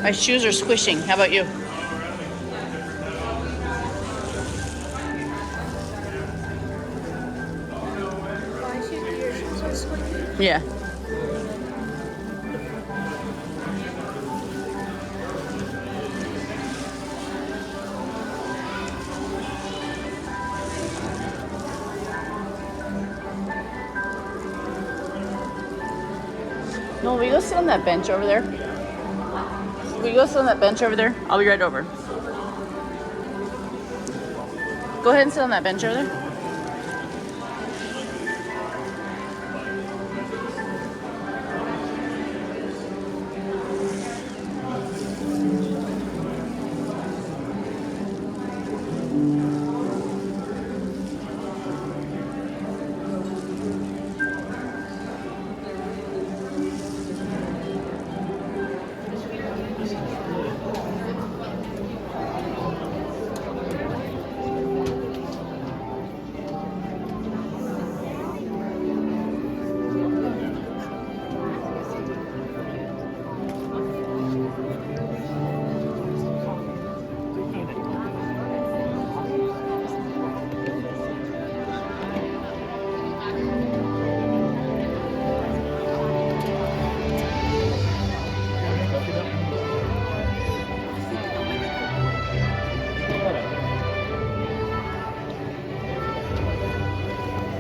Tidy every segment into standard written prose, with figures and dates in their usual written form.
My shoes are squishing. How about you? Yeah. No, will you go sit on that bench over there? Will you go sit on that bench over there? I'll be right over. Go ahead and sit on that bench over there.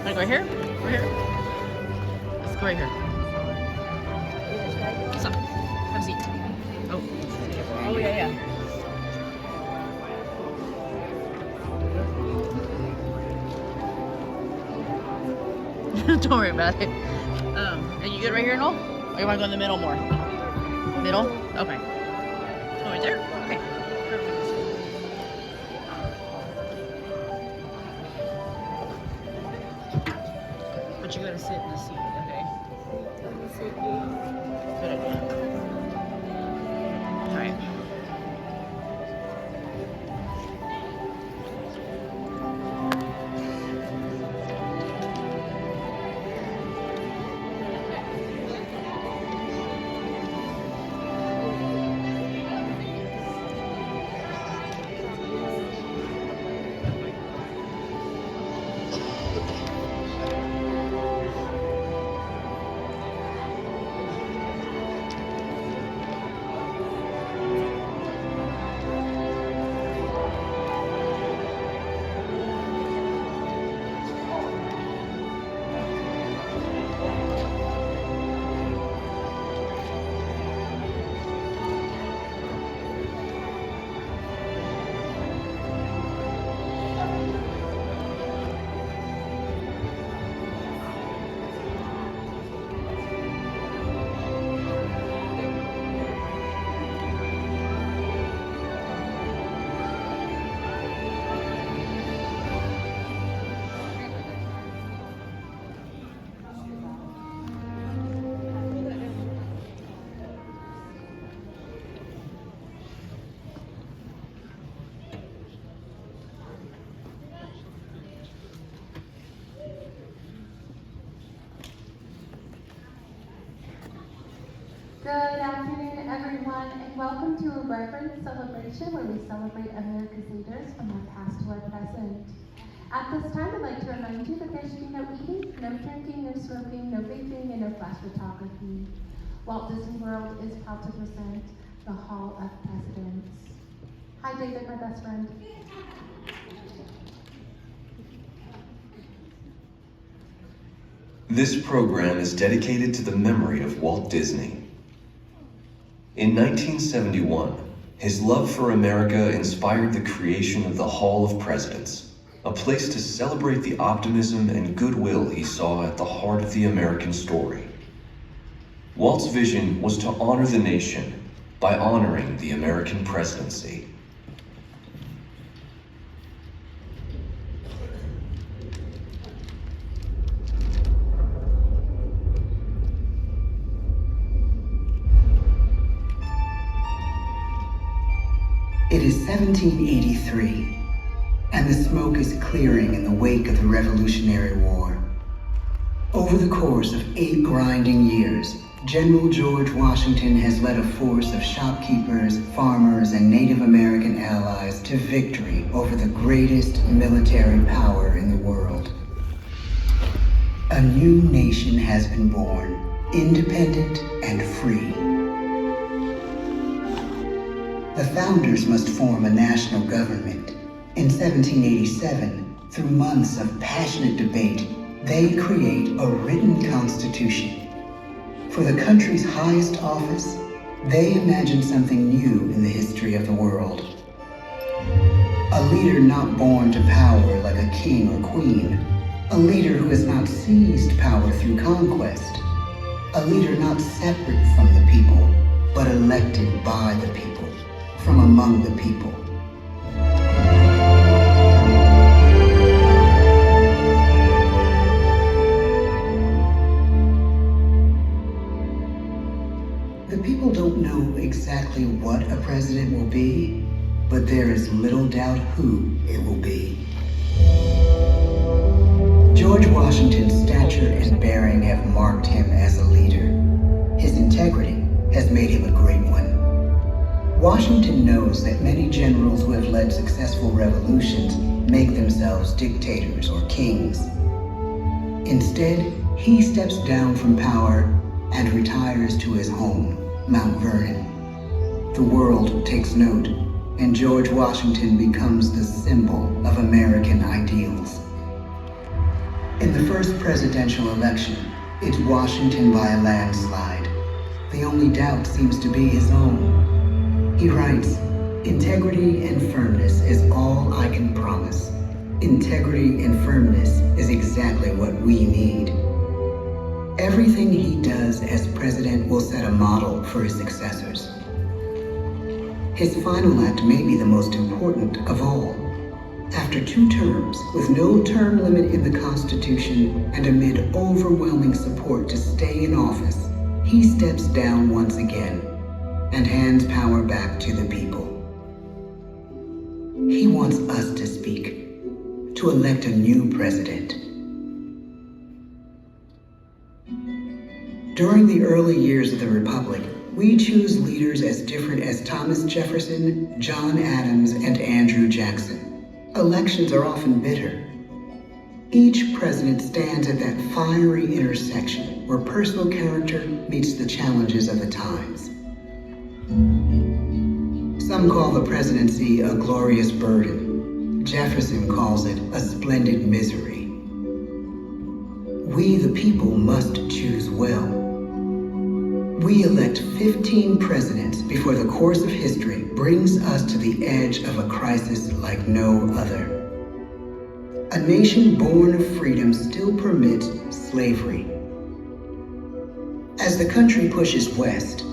Like right here? Right here? Let's go right here. What's up? Have a seat. Oh. Oh, yeah. Don't worry about it. Are you good right here, Noel? Or you want to go in the middle more? Middle? Okay. Oh, right there? Okay. But you gotta sit in the seat, okay? Good idea. Alright. Good afternoon, everyone, and welcome to a reverence celebration where we celebrate America's leaders from our past to our present. At this time, I'd like to remind you that there should be no eating, no drinking, no smoking, no vaping, and no flash photography. Walt Disney World is proud to present the Hall of Presidents. Hi, David, my best friend. This program is dedicated to the memory of Walt Disney. In 1971, his love for America inspired the creation of the Hall of Presidents, a place to celebrate the optimism and goodwill he saw at the heart of the American story. Walt's vision was to honor the nation by honoring the American presidency. It is 1783, and the smoke is clearing in the wake of the Revolutionary War. Over the course of 8 grinding years, General George Washington has led a force of shopkeepers, farmers, and Native American allies to victory over the greatest military power in the world. A new nation has been born, independent and free. The founders must form a national government. In 1787, through months of passionate debate, they create a written constitution. For the country's highest office, they imagine something new in the history of the world. A leader not born to power like a king or queen. A leader who has not seized power through conquest. A leader not separate from the people, but elected by the people. From among the people. The people don't know exactly what a president will be, but there is little doubt who it will be. George Washington's stature and bearing have marked him as a leader. His integrity has made him a great one. Washington knows that many generals who have led successful revolutions make themselves dictators or kings. Instead, he steps down from power and retires to his home, Mount Vernon. The world takes note, and George Washington becomes the symbol of American ideals. In the first presidential election, it's Washington by a landslide. The only doubt seems to be his own. He writes, "Integrity and firmness is all I can promise. Integrity and firmness is exactly what we need." Everything he does as president will set a model for his successors. His final act may be the most important of all. After 2 terms, with no term limit in the Constitution and amid overwhelming support to stay in office, he steps down once again and hands power back to the people. He wants us to speak, to elect a new president. During the early years of the Republic, we choose leaders as different as Thomas Jefferson, John Adams, and Andrew Jackson. Elections are often bitter. Each president stands at that fiery intersection where personal character meets the challenges of the times. Some call the presidency a glorious burden. Jefferson calls it a splendid misery. We, the people, must choose well. We elect 15 presidents before the course of history brings us to the edge of a crisis like no other. A nation born of freedom still permits slavery. As the country pushes west,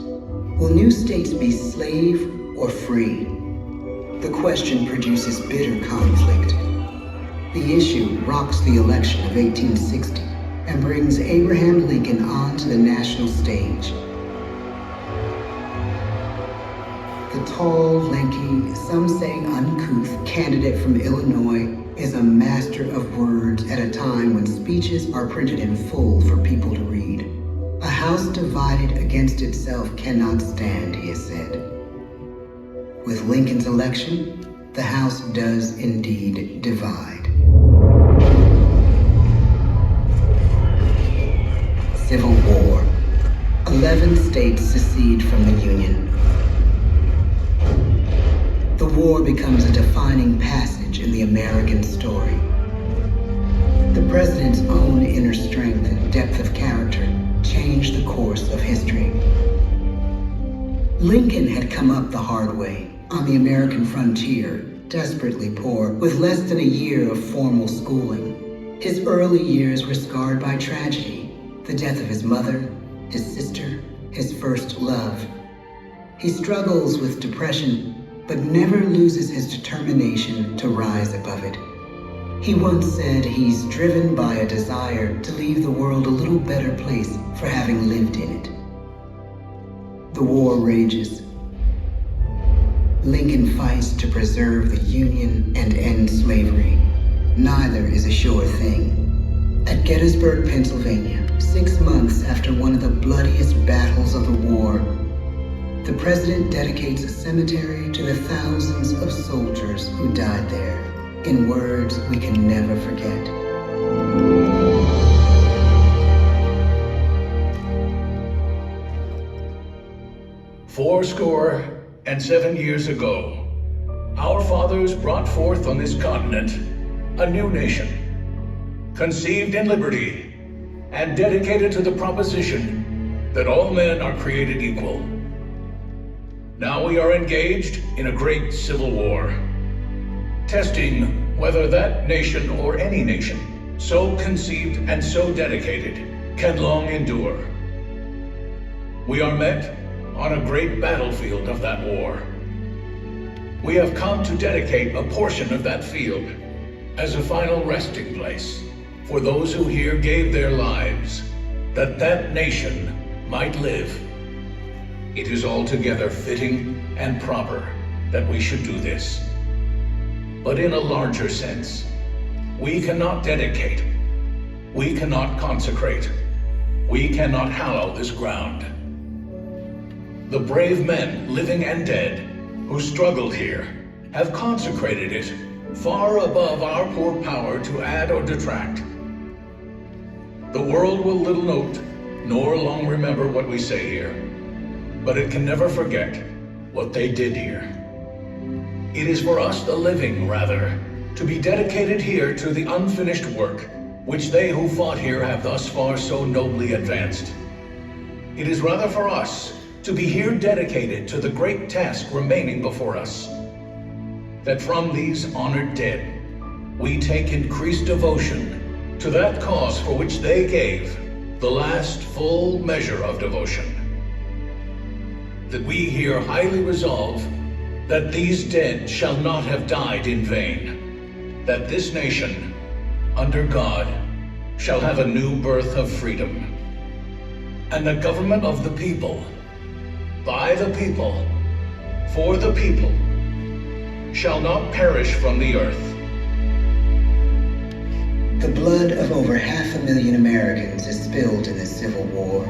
will new states be slave or free? The question produces bitter conflict. The issue rocks the election of 1860 and brings Abraham Lincoln onto the national stage. The tall, lanky, some say uncouth candidate from Illinois is a master of words at a time when speeches are printed in full for people to read. A house divided against itself cannot stand, he has said. With Lincoln's election, the House does indeed divide. Civil War. 11 states secede from the Union. The war becomes a defining passage in the American story. The the president's own inner strength and depth of character changed the course of history. Lincoln had come up the hard way, on the American frontier, desperately poor, with less than a year of formal schooling. His early years were scarred by tragedy, the death of his mother, his sister, his first love. He struggles with depression, but never loses his determination to rise above it. He once said he's driven by a desire to leave the world a little better place for having lived in it. The war rages. Lincoln fights to preserve the Union and end slavery. Neither is a sure thing. At Gettysburg, Pennsylvania, 6 months after one of the bloodiest battles of the war, the president dedicates a cemetery to the thousands of soldiers who died there, in words we can never forget. "Fourscore-and-7 years ago, our fathers brought forth on this continent a new nation, conceived in liberty and dedicated to the proposition that all men are created equal. Now we are engaged in a great civil war, testing whether that nation or any nation, so conceived and so dedicated, can long endure. We are met on a great battlefield of that war. We have come to dedicate a portion of that field as a final resting place for those who here gave their lives, that that nation might live. It is altogether fitting and proper that we should do this. But in a larger sense, we cannot dedicate, we cannot consecrate, we cannot hallow this ground. The brave men, living and dead, who struggled here, have consecrated it far above our poor power to add or detract. The world will little note, nor long remember what we say here, but it can never forget what they did here. It is for us, the living, rather, to be dedicated here to the unfinished work which they who fought here have thus far so nobly advanced. It is rather for us to be here dedicated to the great task remaining before us, that from these honored dead we take increased devotion to that cause for which they gave the last full measure of devotion. That we here highly resolve that these dead shall not have died in vain, that this nation, under God, shall have a new birth of freedom, and the government of the people, by the people, for the people, shall not perish from the earth. The blood of over 500,000 Americans is spilled in the Civil War.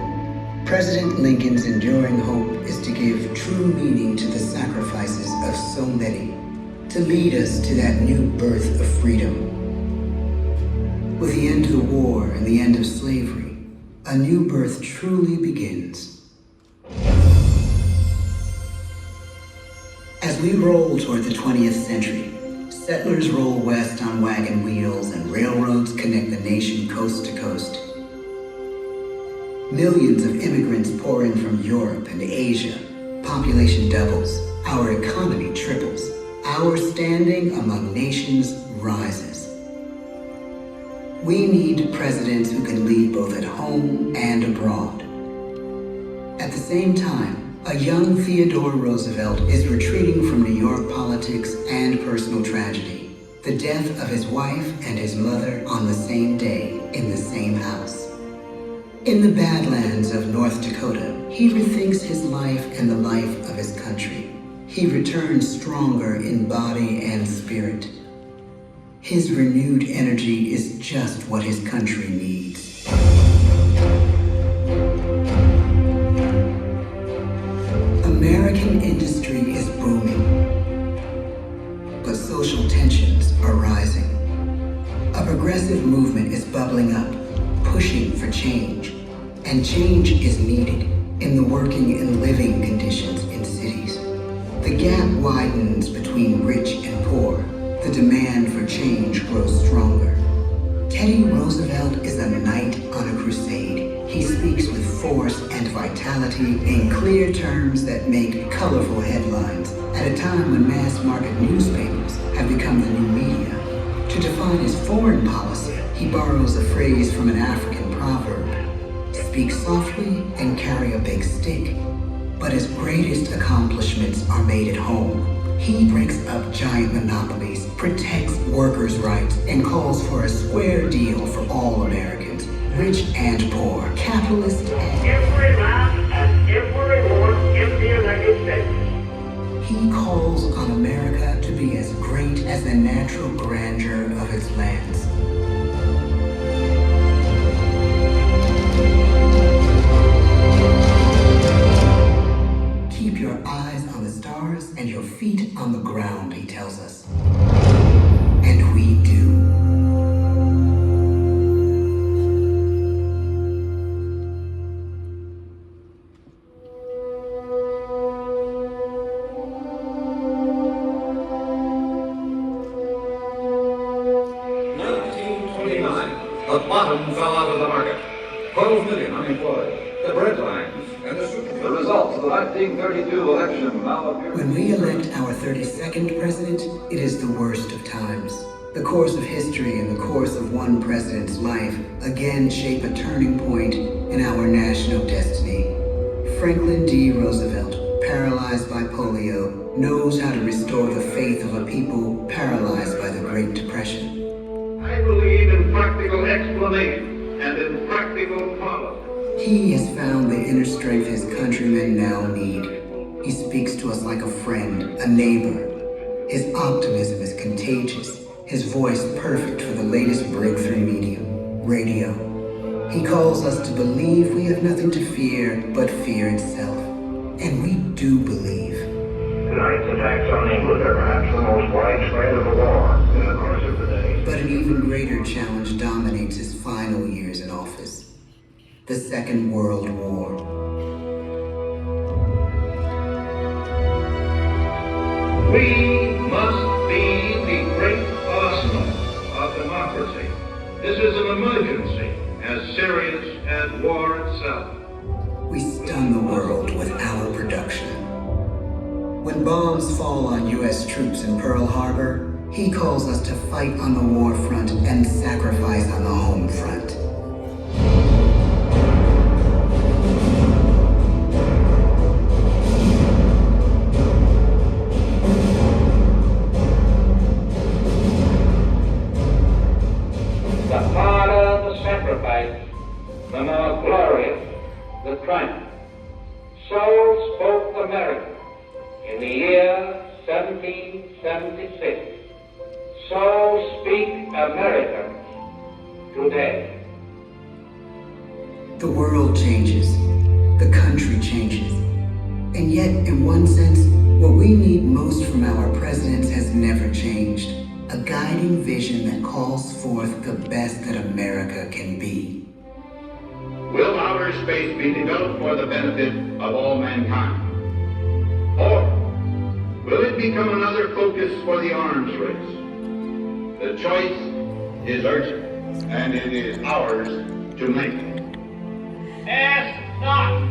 President Lincoln's enduring hope is to give true meaning to the sacrifices of so many, to lead us to that new birth of freedom. With the end of the war and the end of slavery, a new birth truly begins. As we roll toward the 20th century, settlers roll west on wagon wheels and railroads connect the nation coast to coast. Millions of immigrants pour in from Europe and Asia. Population doubles, our economy triples, our standing among nations rises. We need presidents who can lead both at home and abroad. At the same time, a young Theodore Roosevelt is retreating from New York politics and personal tragedy, the death of his wife and his mother on the same day in the same house. In the Badlands of North Dakota, he rethinks his life and the life of his country. He returns stronger in body and spirit. His renewed energy is just what his country needs. American industry is booming, but social tensions are rising. A progressive movement is bubbling up, pushing for change, and change is needed in the working and living conditions in cities. The gap widens between rich and poor. The demand for change grows stronger. Teddy Roosevelt force, and vitality in clear terms that make colorful headlines at a time when mass-market newspapers have become the new media. To define his foreign policy, he borrows a phrase from an African proverb: speak softly and carry a big stick. But his greatest accomplishments are made at home. He breaks up giant monopolies, protects workers' rights, and calls for a square deal for all Americans, rich and poor, capitalist and... every last and every one in the United States. He calls on America to be as great as the natural grandeur of its lands. Keep your eyes on the stars and your feet on the ground, he tells us. And we do. The bottom fell out of the market. 12 million unemployed. The bread lines and the super. The results of the 1932 election now appear. When we elect our 32nd president, it is the worst of times. The course of history and the course of one president's life again shape a turning point in our national destiny. Franklin D. Roosevelt, paralyzed by polio, knows how to restore the faith of a people paralyzed by the Great Depression. I believe in practical explanation and in practical policy. He has found the inner strength his countrymen now need. He speaks to us like a friend, a neighbor. His optimism is contagious, his voice perfect for the latest breakthrough medium, radio. He calls us to believe we have nothing to fear but fear itself. And we do believe. Tonight's attacks on England are perhaps the most widespread of the war in the course of the day. But an even greater challenge dominates his final years in office. The Second World War. We must be the great arsenal of democracy. This is an emergency as serious as war itself. We stun the world with our production. When bombs fall on U.S. troops in Pearl Harbor, he calls us to fight on the war front and sacrifice on the home front. The harder the sacrifice, the more glorious the triumph. So spoke America in the year 1776. So speak Americans today. The world changes. The country changes. And yet, in one sense, what we need most from our presidents has never changed. A guiding vision that calls forth the best that America can be. Will outer space be developed for the benefit of all mankind? Or will it become another focus for the arms race? The choice is urgent, and it is ours to make. Ask not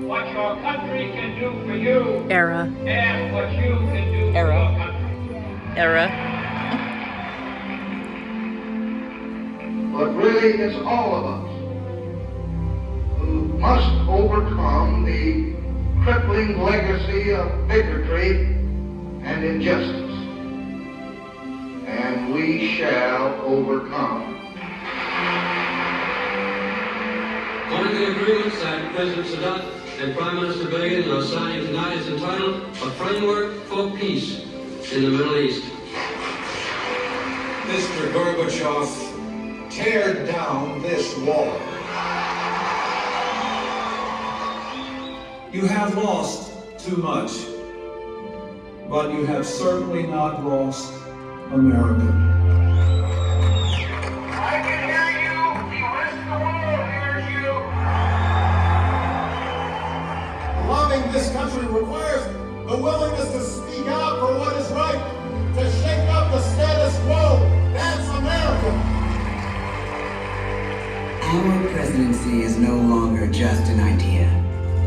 what your country can do for you. Era. Ask what you can do for your country. Era. But really, it's all of us who must overcome the crippling legacy of bigotry and injustice. And we shall overcome. One of the agreements that President Sadat and Prime Minister Begin are signing tonight is entitled A Framework for Peace in the Middle East. Mr. Gorbachev, tear down this wall. You have lost too much, but you have certainly not lost America. I can hear you. The rest of the world hears you. Loving this country requires the willingness to speak out for what is right, to shake up the status quo. That's America. Our president presidency is no longer just an idea.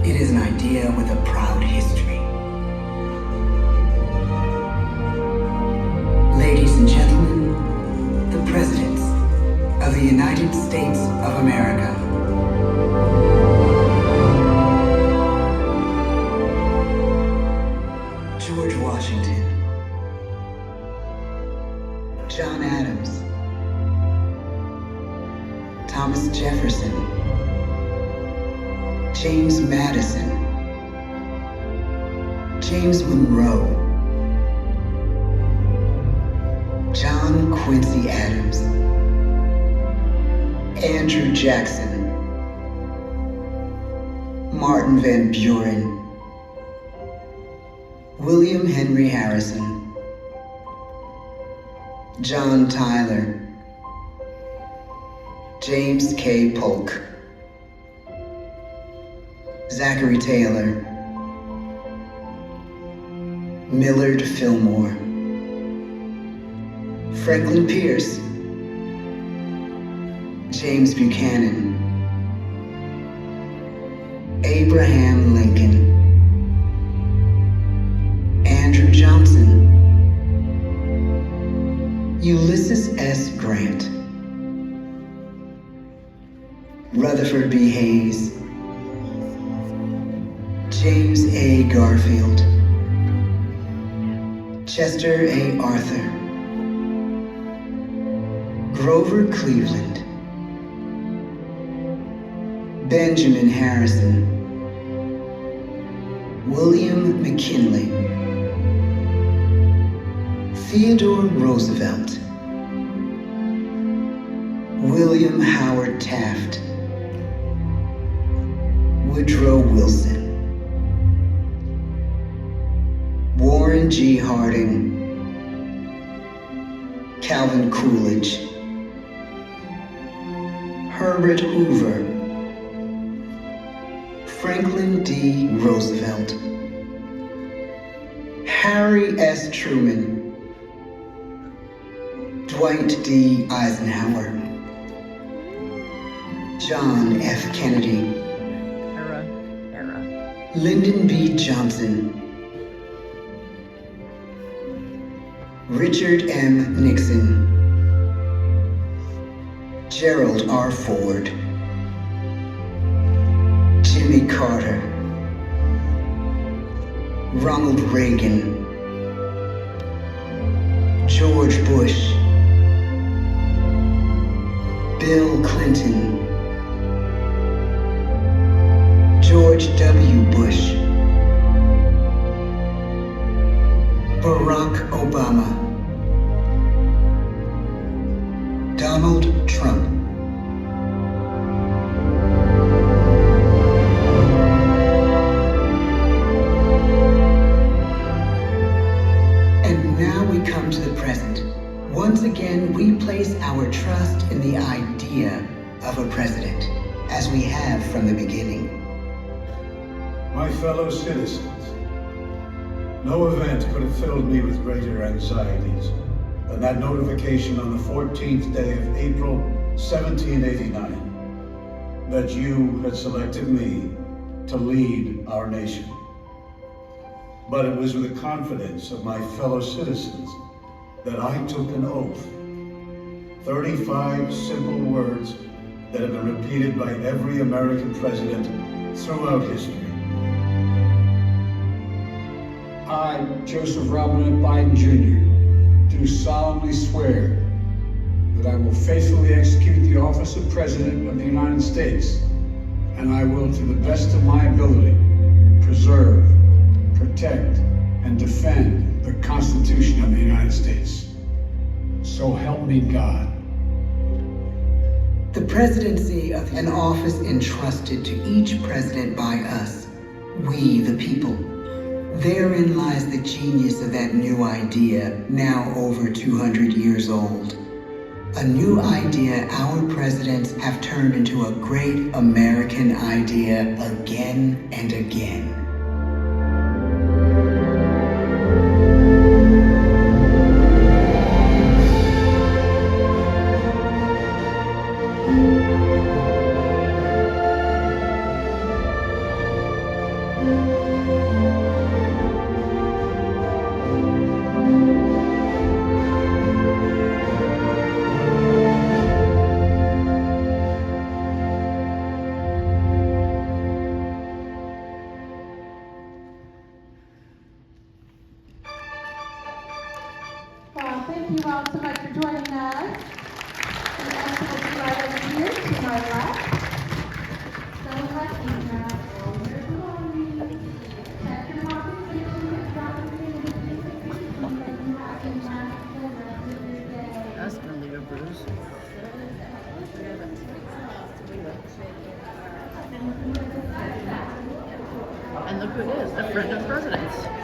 It is an idea with a proud history. Ladies and gentlemen, the presidents of the United States of America. George Washington, John Adams, Thomas Jefferson, James Madison, James Monroe, John Quincy Adams, Andrew Jackson, Martin Van Buren, William Henry Harrison, John Tyler, James K. Polk, Zachary Taylor, Millard Fillmore, Franklin Pierce, James Buchanan, Abraham Lincoln, Andrew Johnson, Ulysses S. Grant, Rutherford B. Hayes, James A. Garfield, Chester A. Arthur, Grover Cleveland, Benjamin Harrison, William McKinley, Theodore Roosevelt, William Howard Taft, Woodrow Wilson, Warren G. Harding, Calvin Coolidge, Herbert Hoover, Franklin D. Roosevelt, Harry S. Truman, Dwight D. Eisenhower, John F. Kennedy, Lyndon B. Johnson, Richard M. Nixon, Gerald R. Ford, Jimmy Carter, Ronald Reagan, George Bush, Bill Clinton, George W. Bush, Barack Obama, Donald Trump. And now we come to the present. Once again, we place our trust in the idea of a president, as we have from the beginning. My fellow citizens, no event could have filled me with greater anxieties than that notification on the 14th day of April, 1789, that you had selected me to lead our nation. But it was with the confidence of my fellow citizens that I took an oath. 35 simple words that have been repeated by every American president throughout history. I, Joseph Robinette Biden Jr., do solemnly swear that I will faithfully execute the office of President of the United States, and I will, to the best of my ability, preserve, protect, and defend the Constitution of the United States. So help me God. The presidency of an office entrusted to each president by us, we the people. Therein lies the genius of that new idea, now over 200 years old. A new idea our presidents have turned into a great American idea again and again. Well, thank you all so much for joining us. And next we'll be right over here to my left. So much interest. Check your pockets, make sure you have documents and that you have a magical rest of your day. That's gonna leave a bruise. And look who it is, the friend of the president's.